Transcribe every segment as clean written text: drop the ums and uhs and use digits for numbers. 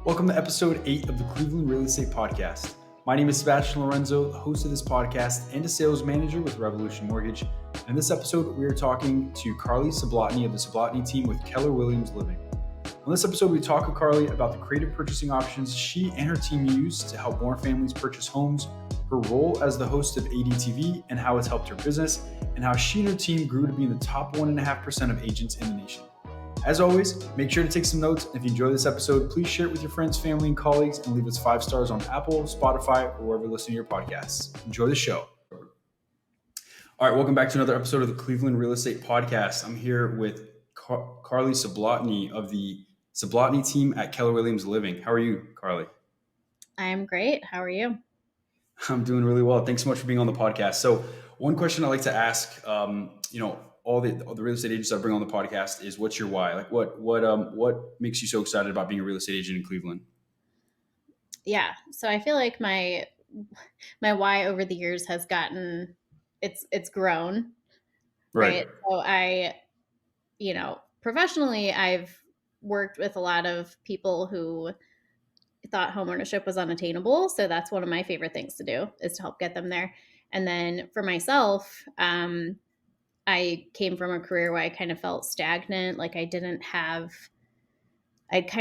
Welcome to episode 8 of the Cleveland Real Estate Podcast. My name is Sebastian Lorenzo, the host of this podcast and a sales manager with Revolution Mortgage. And in this episode, we are talking to Carly Sablotny of the Sablotny Team with Keller Williams Living. On this episode, we talk with Carly about the creative purchasing options she and her team use to help more families purchase homes, her role as the host of ADTV and how it's helped her business, and how she and her team grew to be in the top 1.5% of agents in the nation. As always, make sure to take some notes. If you enjoy this episode, please share it with your friends, family, and colleagues, and leave us 5 stars on Apple, Spotify, or wherever you listen to your podcasts. Enjoy the show. All right, welcome back to another episode of the Cleveland Real Estate Podcast. I'm here with Carly Sablotny of the Sablotny Team at Keller Williams Living. How are you, Carly? I'm great. How are you? I'm doing really well. Thanks so much for being on the podcast. So one question I like to ask, all the real estate agents I bring on the podcast is, what's your why? Like what makes you so excited about being a real estate agent in Cleveland? Yeah. So I feel like my why over the years has gotten, it's grown. Right. So professionally, I've worked with a lot of people who thought homeownership was unattainable. So that's one of my favorite things to do, is to help get them there. And then for myself, I came from a career where I kind of felt stagnant, like I'd kind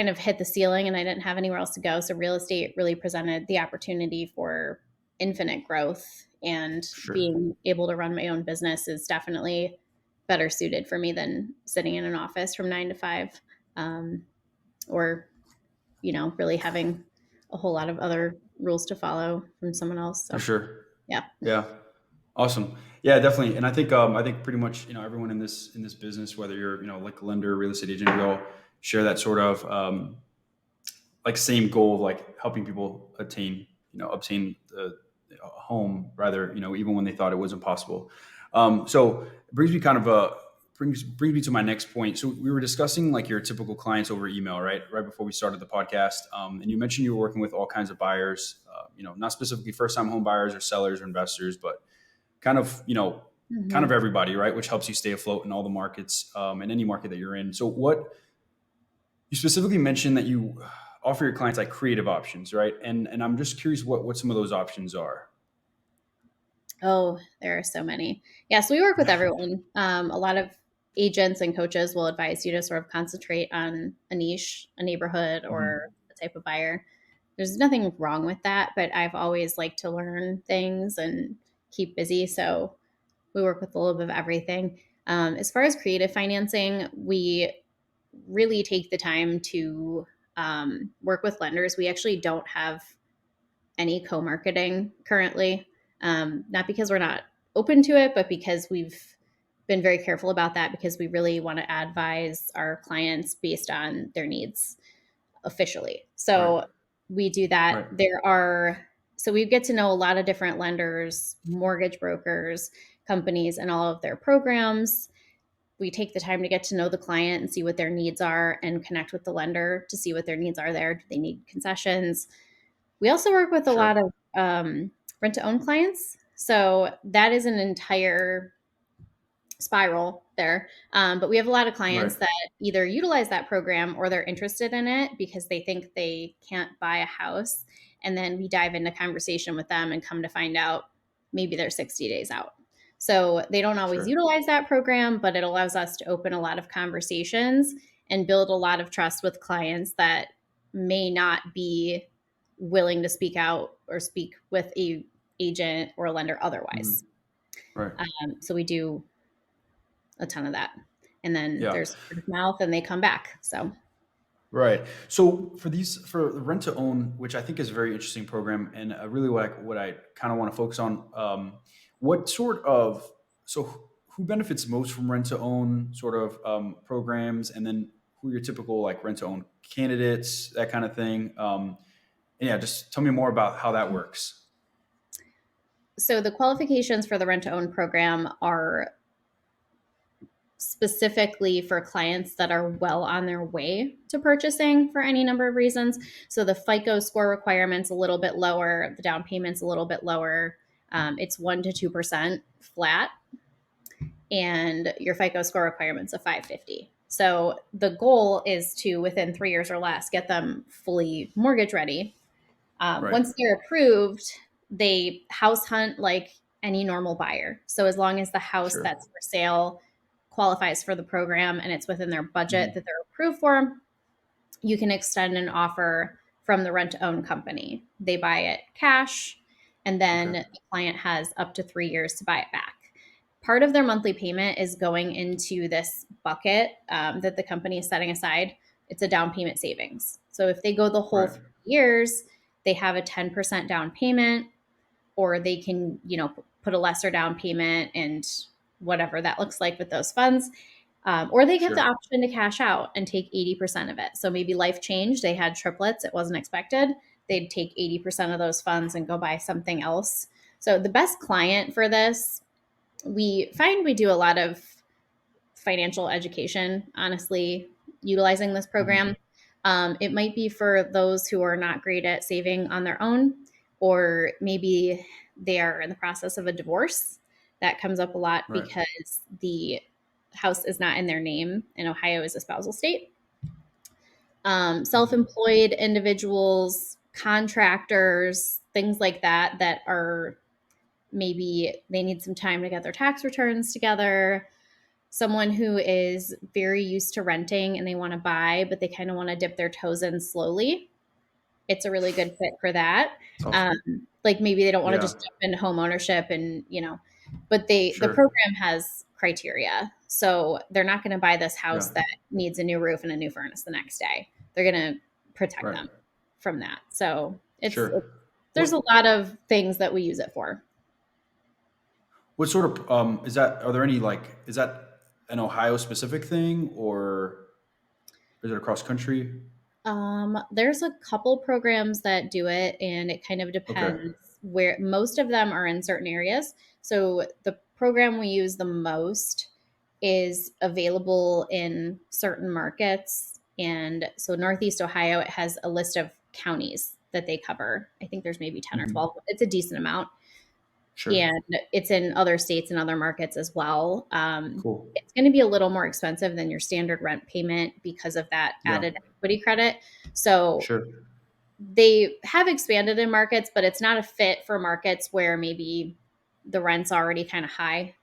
of hit the ceiling and I didn't have anywhere else to go. So real estate really presented the opportunity for infinite growth, and being able to run my own business is definitely better suited for me than sitting in an office from 9 to 5, or, really having a whole lot of other rules to follow from someone else. So, for sure. Yeah. Awesome. Yeah, definitely. And I think pretty much, everyone in this business, whether you're, like a lender, real estate agent, we all share that sort of same goal of like helping people obtain the home, rather, even when they thought it was impossible. So it brings me brings me to my next point. So we were discussing like your typical clients over email, right before we started the podcast. And you mentioned you were working with all kinds of buyers, not specifically first-time home buyers or sellers or investors, but kind of everybody, right? Which helps you stay afloat in all the markets, in any market that you're in. So what you specifically mentioned that you offer your clients like creative options, right? And I'm just curious what some of those options are. Oh, there are so many. Yeah. So we work with everyone. A lot of agents and coaches will advise you to sort of concentrate on a niche, a neighborhood, or a type of buyer. There's nothing wrong with that, but I've always liked to learn things and keep busy. So we work with a little bit of everything. As far as creative financing, we really take the time to work with lenders. We actually don't have any co-marketing currently, not because we're not open to it, but because we've been very careful about that, because we really want to advise our clients based on their needs officially. So we do that. Right. So we get to know a lot of different lenders, mortgage brokers, companies, and all of their programs. We take the time to get to know the client and see what their needs are, and connect with the lender to see what their needs are there. Do they need concessions? We also work with a lot of rent-to-own clients. So that is an entire spiral there. But we have a lot of clients that either utilize that program or they're interested in it because they think they can't buy a house. And then we dive into conversation with them and come to find out maybe they're 60 days out. So they don't always utilize that program, but it allows us to open a lot of conversations and build a lot of trust with clients that may not be willing to speak out or speak with a agent or a lender otherwise. So we do a ton of that. And then there's word of mouth and they come back. So. Right. So for the rent to own, which I think is a very interesting program, and really what I kind of want to focus on, who benefits most from rent to own sort of programs, and then who are your typical like rent to own candidates, that kind of thing. Just tell me more about how that works. So the qualifications for the rent to own program are specifically for clients that are well on their way to purchasing for any number of reasons. So the FICO score requirement's a little bit lower, the down payment's a little bit lower. It's 1% to 2% flat, and your FICO score requirement's a 550. So the goal is to, within 3 years or less, get them fully mortgage ready. Right. Once they're approved, they house hunt like any normal buyer. So as long as the house Sure. that's for sale qualifies for the program and it's within their budget Mhm. that they're approved for, you can extend an offer from the rent to own company. They buy it cash, and then Okay. the client has up to 3 years to buy it back. Part of their monthly payment is going into this bucket that the company is setting aside. It's a down payment savings. So if they go the whole Right. 3 years, they have a 10% down payment, or they can, put a lesser down payment and whatever that looks like with those funds. Or they have the Sure. option to cash out and take 80% of it. So maybe life changed. They had triplets. It wasn't expected. They'd take 80% of those funds and go buy something else. So the best client for this, we find we do a lot of financial education, honestly, utilizing this Mhm. program. It might be for those who are not great at saving on their own, or maybe they are in the process of a divorce. That comes up a lot Right. because the house is not in their name, and Ohio is a spousal state. Self Mhm. employed individuals, contractors, things like that, that are maybe they need some time to get their tax returns together. Someone who is very used to renting and they want to buy, but they kind of want to dip their toes in slowly. It's a really good fit for that. It's awesome. Like maybe they don't want to Yeah. just jump into home ownership and, but the Sure. program has criteria. So they're not going to buy this Yeah. house that needs a new roof and a new furnace the next day. They're going to protect Right. them from that. So Sure. there's What a lot of things that we use it for. what sort of is that? Are there any like is that an Ohio specific thing or is it across country? There's a couple programs that do it, and it kind of Okay. depends where. Most of them are in certain areas. So the program we use the most is available in certain markets. And so Northeast Ohio, it has a list of counties that they cover. I think there's maybe 10 or Hmm. 12. It's a decent amount. Sure. And it's in other states and other markets as well. Cool. It's going to be a little more expensive than your standard rent payment because of that Yeah. added equity credit. So Sure. they have expanded in markets, but it's not a fit for markets where maybe the rent's already kind of high,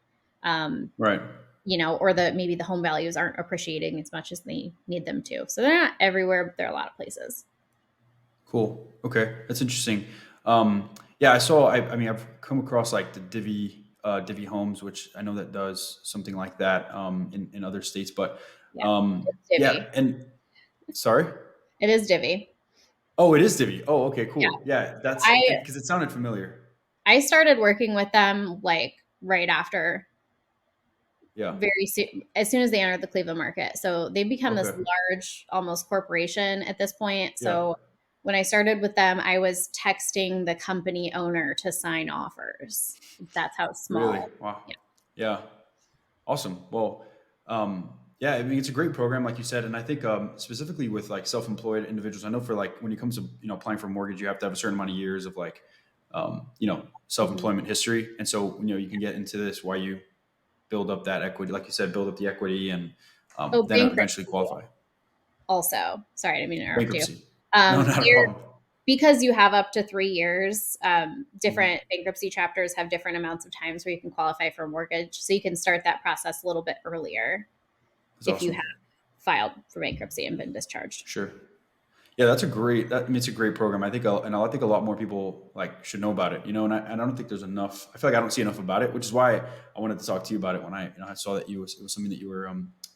um, Right. or maybe the home values aren't appreciating as much as they need them to. So they're not everywhere, but they're a lot of places. Cool. Okay, that's interesting. Um, yeah, I saw. I mean, I've come across like the Divvy Homes, which I know that does something like that in other states. But Yeah, it's yeah, Divvy. and sorry. It is Divvy. Oh, it is Divvy. Oh, okay, Yeah, cool. Yeah, that's I because it sounded familiar. I started working with them like right after, Yeah. very soon, as soon as they entered the Cleveland market. So they've become this Okay. large, almost corporation at this point. Yeah. So when I started with them, I was texting the company owner to sign offers. That's how Really. small. Wow. Yeah. Yeah. Awesome. Well, yeah, I mean, it's a great program, like you said, and I think specifically with like self-employed individuals, I know for like when it comes to applying for a mortgage, you have to have a certain amount of years of like Mhm. self-employment history, and so you can get into this while you build up that equity, like you said, build up the equity, and Oh, then eventually bankruptcy qualify. also. Sorry, I didn't mean to interrupt you. Bankruptcy. No, not a They're problem. because you have up to 3 years. Mhm. Different bankruptcy chapters have different amounts of times where you can qualify for a mortgage, so you can start that process a little bit earlier That's if you awesome. have filed for bankruptcy and been discharged. Sure. Yeah, that's a great. I mean, it's a great program. I think a lot more people like should know about it. And I don't think there's enough. I feel like I don't see enough about it, which is why I wanted to talk to you about it when I saw that it was something that you were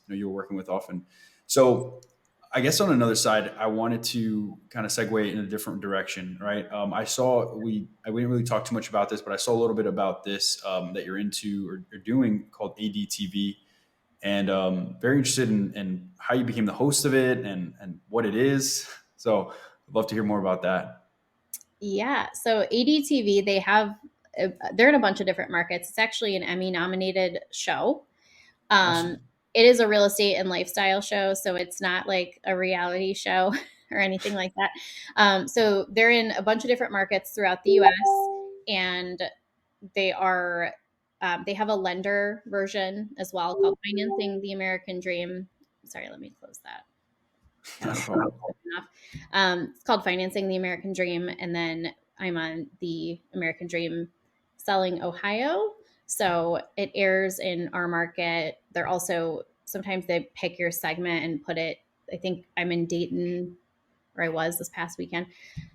you were working with often. So I guess on another side, I wanted to kind of segue in a different direction, right? I saw we didn't really talk too much about this, but I saw a little bit about this that you're into or doing called ADTV, and very interested in how you became the host of it and what it is. So I'd love to hear more about that. Yeah. So ADTV, they're in a bunch of different markets. It's actually an Emmy nominated show. Um, Awesome. it is a real estate and lifestyle show, so it's not like a reality show or anything like that. So they're in a bunch of different markets throughout the U.S. and they are they have a lender version as well called Financing the American Dream. sorry, let me close that. Not a problem. It's called Financing the American Dream. And then I'm on the American Dream Selling Ohio. So it airs in our market. They're also, sometimes they pick your segment and put it, I think I'm in Dayton, or I was this past weekend.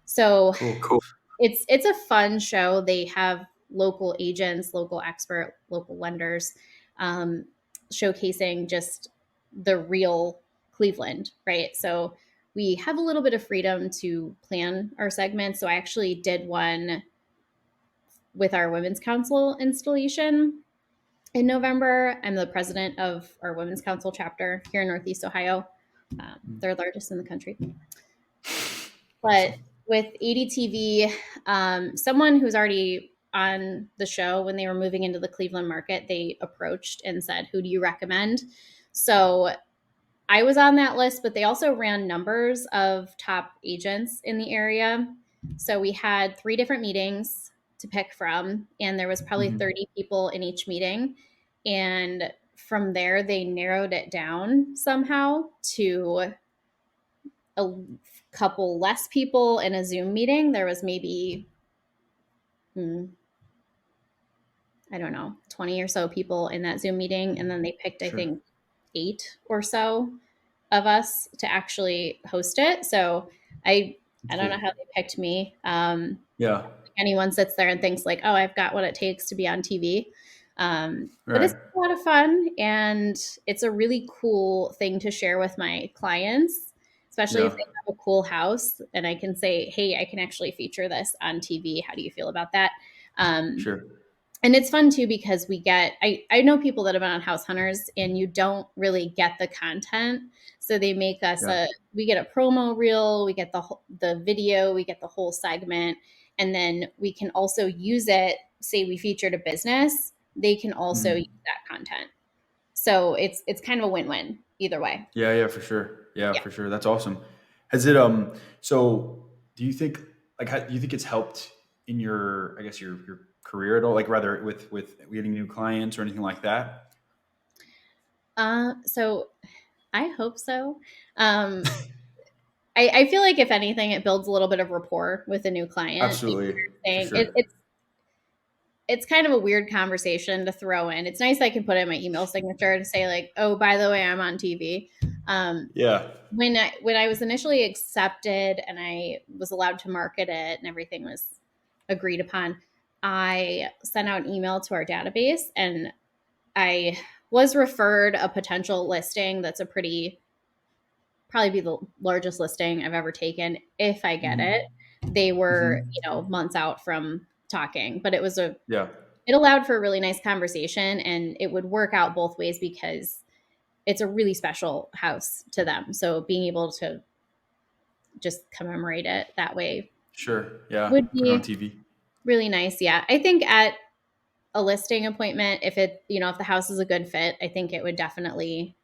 So Cool. it's a fun show. They have local agents, local expert, local lenders, um, showcasing just the real Cleveland, right? So we have a little bit of freedom to plan our segments. So I actually did one with our Women's Council installation in November. I'm the president of our Women's Council chapter here in Northeast Ohio. They're largest in the country. But Awesome. with ADTV, someone who's already on the show, when they were moving into the Cleveland market, they approached and said, "Who do you recommend?" So I was on that list, but they also ran numbers of top agents in the area. So we had 3 different meetings to pick from, and there was probably 30 people in each meeting. And from there, they narrowed it down somehow to a couple less people in a Zoom meeting. There was maybe, I don't know, 20 or so people in that Zoom meeting. And then they picked, I Sure. think, 8 or so of us to actually host it. So I don't know how they picked me. Yeah. Anyone sits there and thinks like, oh, I've got what it takes to be on TV. But Right. it's a lot of fun, and it's a really cool thing to share with my clients, especially if Yeah. they have a cool house and I can say, hey, I can actually feature this on TV. How do you feel about that? Sure. And it's fun too, because we get, I know people that have been on House Hunters and you don't really get the content. So they make us Yeah. we get a promo reel, we get the video, we get the whole segment. And then we can also use it, say we featured a business, they can also use that content. So it's kind of a win-win either way. Yeah. For sure. Yeah, Yeah. for sure. That's awesome. Has it so do you think do you think it's helped in your, I guess, your career at all? Like rather with getting new clients or anything like that? So I hope so. I feel like if anything, it builds a little bit of rapport with a new client. Absolutely. For Saying sure. it's kind of a weird conversation to throw in. It's nice I can put in my email signature to say like, oh, by the way, I'm on TV. Um, Yeah. when I was initially accepted and I was allowed to market it and everything was agreed upon, I sent out an email to our database, and I was referred a potential listing that's probably be the largest listing I've ever taken if I get it. They were, months out from talking, but Yeah. it allowed for a really nice conversation, and it would work out both ways because it's a really special house to them. So being able to just commemorate it that way Sure. Yeah. would Put it on be TV. really nice. Yeah. I think at a listing appointment, if the house is a good fit, I think it would definitely,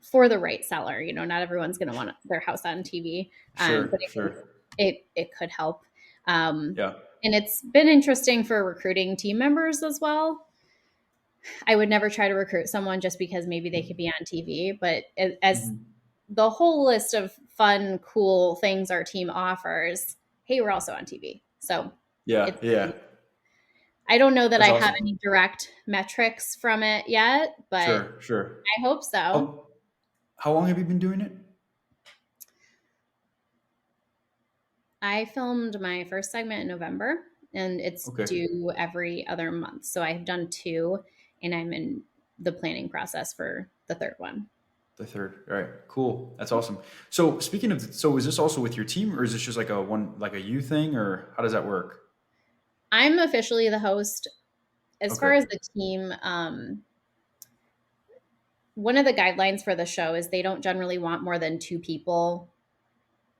for the right seller, not everyone's going to want their house on TV. But Sure. I think Sure. it could help. Yeah. And it's been interesting for recruiting team members as well. I would never try to recruit someone just because maybe they could be on TV, but as the whole list of fun, cool things our team offers, hey, we're also on TV. So Yeah. it's, Yeah. I don't know that That's I have awesome. any direct metrics from it yet, but Sure. Sure. I hope so. How long have you been doing it? I filmed my first segment in November, and it's Okay. due every other month. So I've done 2, and I'm in the planning process for the third one. The third. All right. Cool. That's awesome. So speaking of, so is this also with your team, or is this just like like a you thing, or how does that work? I'm officially the host. As far Okay. as the team, one of the guidelines for the show is they don't generally want more than 2 people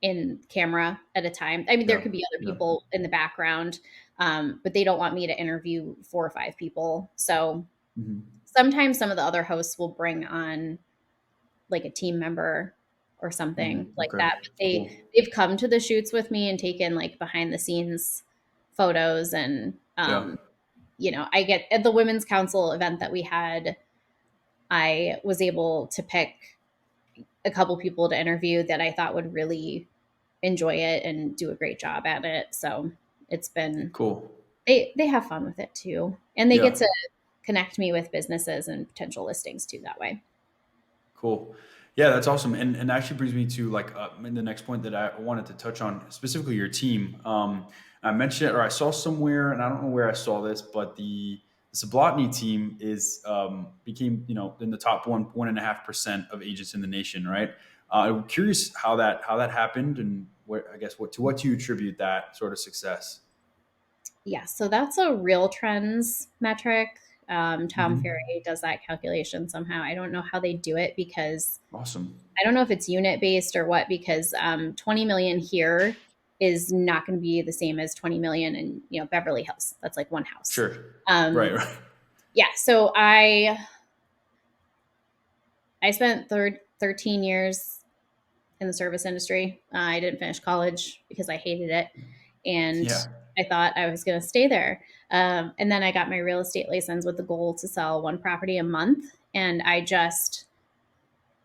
in camera at a time. I mean, there Yeah. could be other Yeah. people in the background, but they don't want me to interview 4 or 5 people. So sometimes some of the other hosts will bring on like a team member or something like Okay. that. But Cool. they've come to the shoots with me and taken like behind the scenes photos, and Yeah. I get at the Women's Council event that we had, I was able to pick a couple people to interview that I thought would really enjoy it and do a great job at it. So it's been, Cool. they have fun with it too. And they get Yeah. to connect me with businesses and potential listings too that way. Cool. Yeah, that's awesome. And actually brings me to like in the next point that I wanted to touch on, specifically your team. I mentioned it, or I saw somewhere, and I don't know where I saw this, but the Sablotny team is became in the top 1.5% of agents in the nation, right? I'm curious how that happened, and what do you attribute that sort of success? Yeah, so that's a real trends metric. Tom Hmm. Ferry does that calculation somehow. I don't know how they do it because Awesome. I don't know if it's unit based or what, because 20 million here is not going to be the same as 20 million in Beverly Hills. That's like one house. Sure. Right. Um, Right. yeah, so I spent 13 years in the service industry. I didn't finish college because I hated it, and Yeah. I thought I was going to stay there. And then I got my real estate license with the goal to sell one property a month, and I just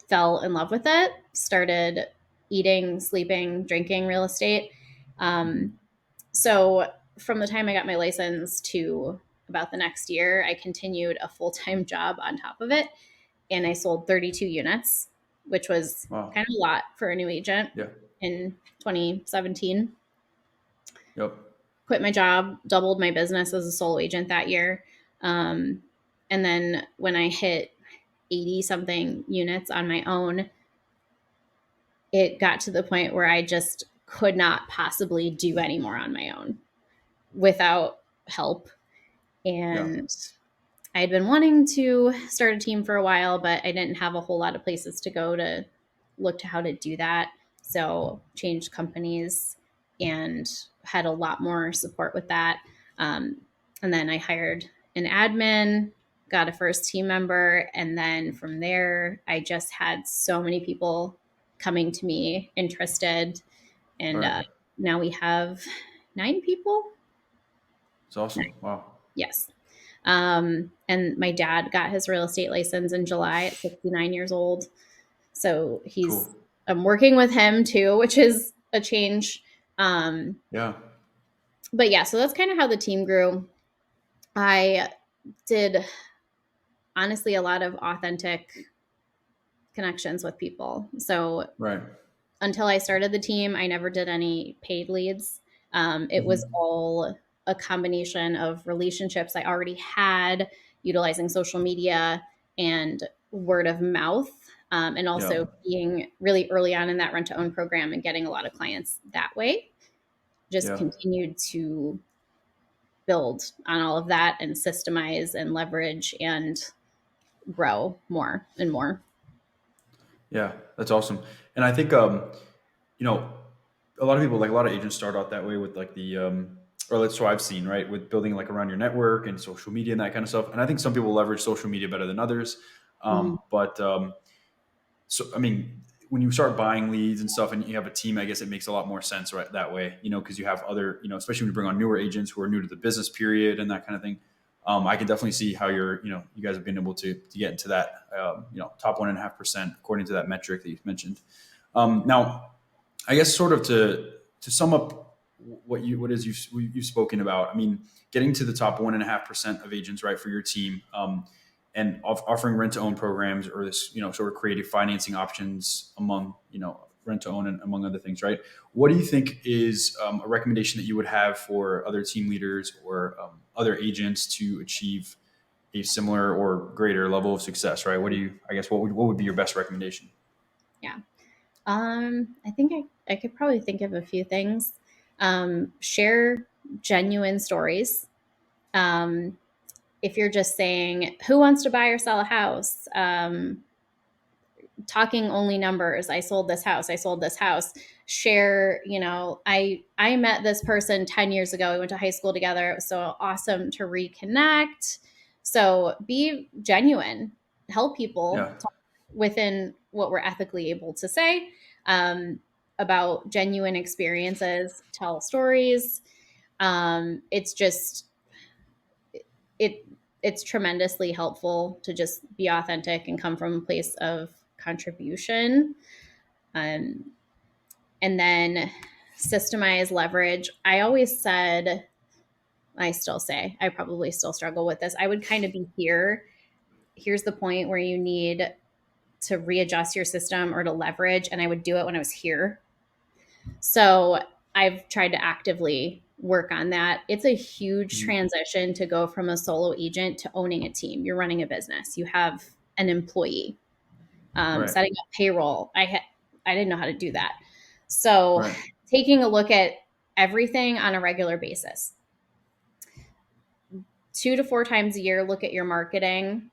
fell in love with it. Started eating, sleeping, drinking real estate. Hmm. Um, so from the time I got my license to about the next year, I continued a full time job on top of it, and I sold 32 units, which was Wow. kind of a lot for a new agent Yeah. in 2017. Yep. Quit my job, doubled my business as a sole agent that year. Um, and then when I hit 80 something units on my own, it got to the point where I just could not possibly do any more on my own without help. Yeah. And I had been wanting to start a team for a while, but I didn't have a whole lot of places to go to look to how to do that. So changed companies and had a lot more support with that. Um, and then I hired an admin, got a first team member, and then from there, I just had so many people coming to me interested, and Right. now we have 9 people. It's awesome. Wow. Yes. And my dad got his real estate license in July at 69 years old. So Cool. I'm working with him too, which is a change. Um, Yeah. but yeah, so that's kind of how the team grew. I did honestly a lot of authentic connections with people. So Right. until I started the team, I never did any paid leads. It was Hmm. all a combination of relationships I already had, utilizing social media and word of mouth, and Yeah. also being really early on in that rent to own program and getting a lot of clients that way. Just Yeah. continued to build on all of that and systemize and leverage and grow more and more. Yeah. That's awesome. And I think you know, a lot of people, like a lot of agents start out that way with like or that's what I've seen, right? With building like around your network and social media and that kind of stuff. And I think some people leverage social media better than others. Mhm. But so I mean, when you start buying leads and stuff, and you have a team, I guess it makes a lot more sense right that way. Because you have other, especially when you bring on newer agents who are new to the business period and that kind of thing. I can definitely see how you guys have been able to get into that, top 1.5% according to that metric that you've mentioned. Now, I guess sort of to sum up what is you've spoken about. I mean, getting to the top 1.5% of agents, right, for your team, and offering rent to own programs, or this sort of creative financing options among rent to own and among other things, right? What do you think is a recommendation that you would have for other team leaders or other agents to achieve a similar or greater level of success, right? What would be your best recommendation? Yeah. I think I could probably think of a few things. Share genuine stories. Um, if you're just saying, who wants to buy or sell a house? Talking only numbers. I sold this house. I sold this house. Share, I met this person 10 years ago. We went to high school together. It was so awesome to reconnect. So be genuine, help people Yeah, talk within what we're ethically able to say, about genuine experiences, tell stories. It's just, it, it's tremendously helpful to just be authentic and come from a place of contribution. And then systemize, leverage. I always said, I still say, I probably still struggle with this. I would kind of be here. Here's the point where you need to readjust your system or to leverage. And I would do it when I was here. So I've tried to actively work on that. It's a huge transition to go from a solo agent to owning a team. You're running a business. You have an employee, setting up payroll. I didn't know how to do that. So taking a look at everything on a regular basis, 2 to 4 times a year, look at your marketing,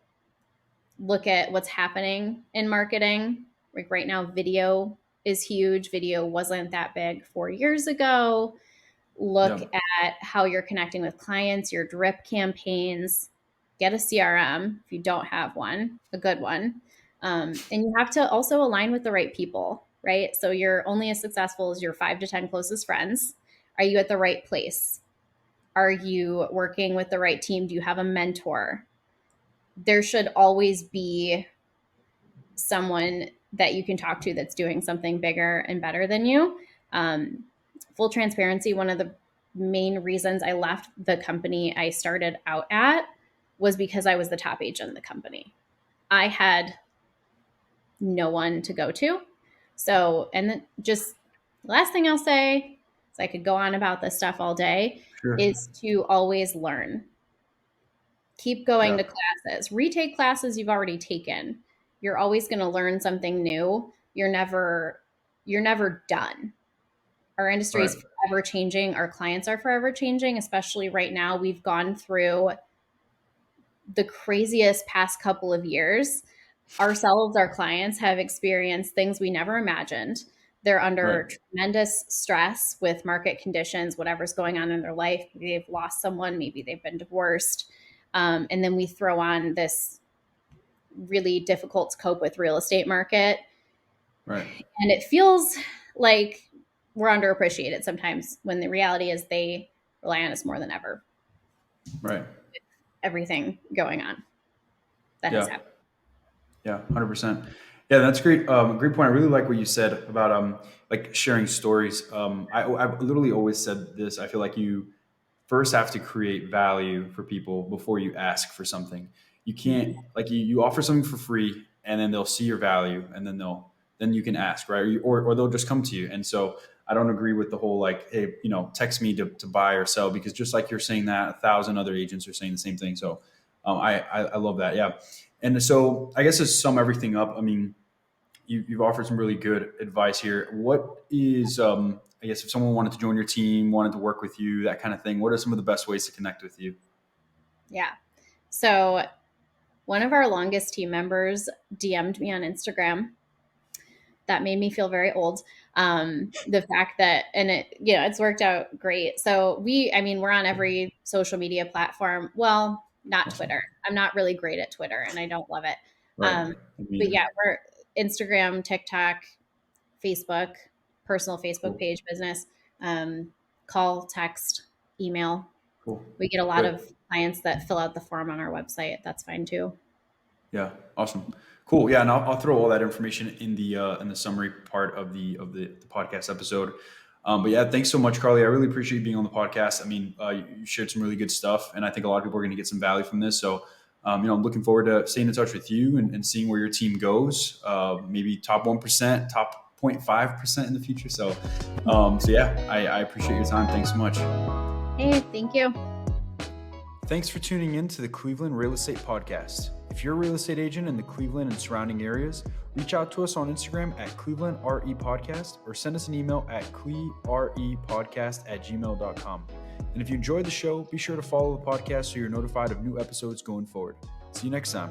look at what's happening in marketing. Like right now, video is huge. Video wasn't that big 4 years ago. Look at how you're connecting with clients, your drip campaigns, get a CRM if you don't have one, a good one. And you have to also align with the right people, right? So you're only as successful as your 5 to 10 closest friends. Are you at the right place? Are you working with the right team? Do you have a mentor? There should always be someone that you can talk to that's doing something bigger and better than you. Full transparency, one of the main reasons I left the company I started out at was because I was the top agent in the company. I had no one to go to. So, and then just last thing I'll say, so I could go on about this stuff all day, is to always learn. Keep going to classes. Retake classes you've already taken. You're always going to learn something new. You're never done. Our industry is forever changing. Our clients are forever changing, especially right now. We've gone through the craziest past couple of years. Ourselves, our clients have experienced things we never imagined. They're under tremendous stress with market conditions, whatever's going on in their life. Maybe they've lost someone, maybe they've been divorced. And then we throw on this really difficult to cope with real estate market. And it feels like we're underappreciated sometimes when the reality is they rely on us more than ever. With everything going on that has happened. Yeah, 100%. Yeah, that's great. Great point. I really like what you said about like sharing stories. I've literally always said this. I feel like you first have to create value for people before you ask for something. You can't like you offer something for free and then they'll see your value and then you can ask, right? Or they'll just come to you. And so I don't agree with the whole like, hey, text me to buy or sell, because just like you're saying that, 1,000 other agents are saying the same thing. So I love that. Yeah. And so I guess to sum everything up, I mean, you've offered some really good advice here. What is, I guess if someone wanted to join your team, wanted to work with you, that kind of thing, what are some of the best ways to connect with you? Yeah. So one of our longest team members DM'd me on Instagram. That made me feel very old. The fact that, and it's worked out great. So we're on every social media platform. Well, not Twitter. I'm not really great at Twitter and I don't love it. But yeah, we're Instagram, TikTok, Facebook, personal Facebook page, business, call, text, email. Cool. We get a lot of clients that fill out the form on our website. That's fine too. Yeah. Awesome. Cool. Yeah. And I'll throw all that information in the summary part of the podcast episode. But yeah, thanks so much, Carly. I really appreciate you being on the podcast. I mean, you shared some really good stuff and I think a lot of people are going to get some value from this. So, I'm looking forward to staying in touch with you and seeing where your team goes, maybe top 1%, top 0.5% in the future. So yeah, I appreciate your time. Thanks so much. Hey, thank you. Thanks for tuning in to the Cleveland Real Estate Podcast. If you're a real estate agent in the Cleveland and surrounding areas, reach out to us on Instagram at Cleveland RE Podcast or send us an email at clerepodcast@gmail.com. And if you enjoyed the show, be sure to follow the podcast so you're notified of new episodes going forward. See you next time.